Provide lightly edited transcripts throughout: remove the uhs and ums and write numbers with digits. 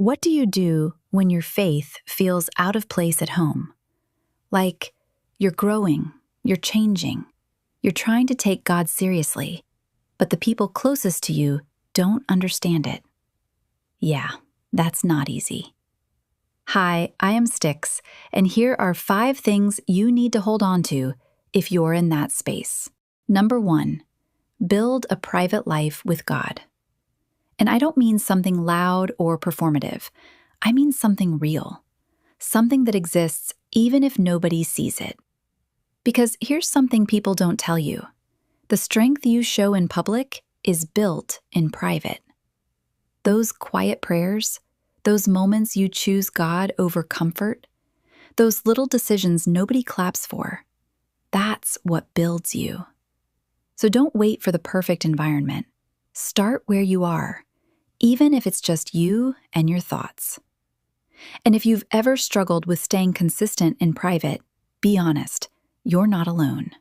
What do you do when your faith feels out of place at home? Like you're growing, you're changing, you're trying to take God seriously, but the people closest to you don't understand it. Yeah, that's not easy. Hi, I am Styx, and here are 5 things you need to hold on to if you're in that space. Number 1, build a private life with God. And I don't mean something loud or performative. I mean something real, something that exists even if nobody sees it. Because here's something people don't tell you. The strength you show in public is built in private. Those quiet prayers, those moments you choose God over comfort, those little decisions nobody claps for, that's what builds you. So don't wait for the perfect environment. Start where you are, even if it's just you and your thoughts. And if you've ever struggled with staying consistent in private, be honest, you're not alone.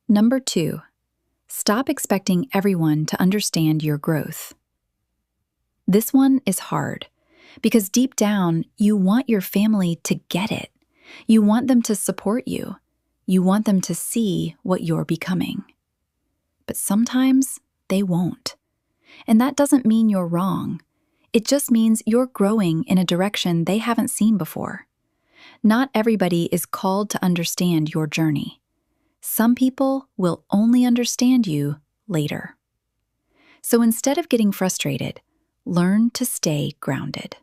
Number 2, stop expecting everyone to understand your growth. This one is hard because deep down, you want your family to get it. You want them to support you. You want them to see what you're becoming. But sometimes they won't. And that doesn't mean you're wrong. It just means you're growing in a direction they haven't seen before. Not everybody is called to understand your journey. Some people will only understand you later. So instead of getting frustrated, learn to stay grounded.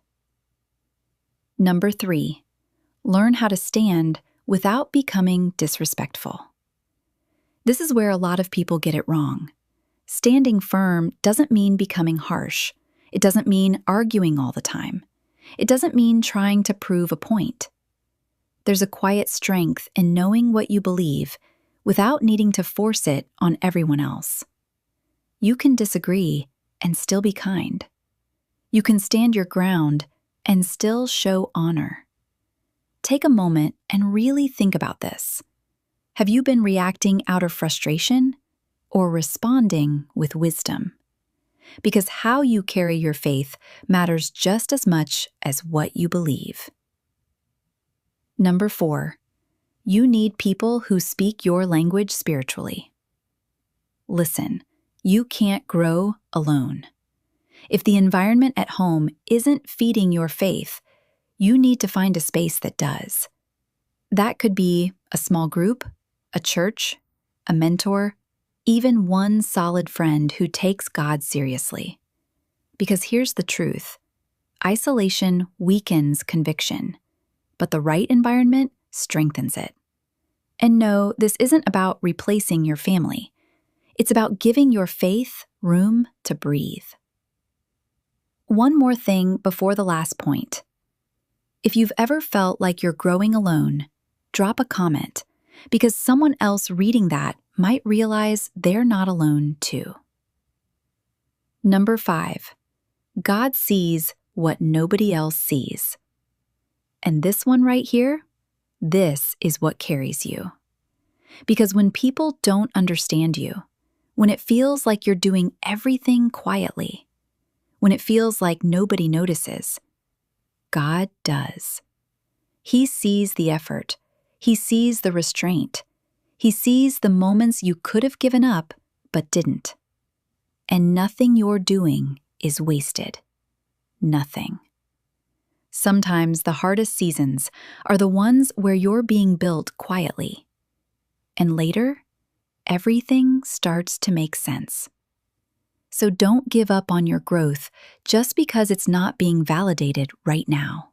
Number 3, learn how to stand without becoming disrespectful. This is where a lot of people get it wrong. Standing firm doesn't mean becoming harsh. It doesn't mean arguing all the time. It doesn't mean trying to prove a point. There's a quiet strength in knowing what you believe without needing to force it on everyone else. You can disagree and still be kind. You can stand your ground and still show honor. Take a moment and really think about this. Have you been reacting out of frustration or responding with wisdom? Because how you carry your faith matters just as much as what you believe. Number 4, you need people who speak your language spiritually. Listen, you can't grow alone. If the environment at home isn't feeding your faith, you need to find a space that does. That could be a small group, a church, a mentor, even one solid friend who takes God seriously. Because here's the truth. Isolation weakens conviction, but the right environment strengthens it. And no, this isn't about replacing your family. It's about giving your faith room to breathe. One more thing before the last point. If you've ever felt like you're growing alone, drop a comment, because someone else reading that might realize they're not alone too. Number 5, God sees what nobody else sees. And this one right here, this is what carries you. Because when people don't understand you, when it feels like you're doing everything quietly, when it feels like nobody notices, God does. He sees the effort. He sees the restraint. He sees the moments you could have given up but didn't. And nothing you're doing is wasted. Nothing. Sometimes the hardest seasons are the ones where you're being built quietly. And later, everything starts to make sense. So don't give up on your growth just because it's not being validated right now.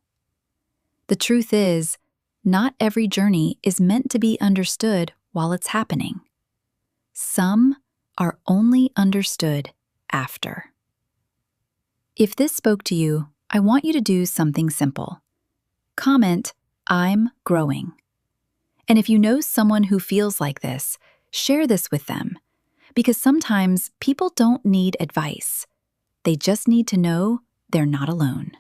The truth is, not every journey is meant to be understood while it's happening. Some are only understood after. If this spoke to you, I want you to do something simple. Comment, "I'm growing." And if you know someone who feels like this, share this with them. Because sometimes people don't need advice. They just need to know they're not alone.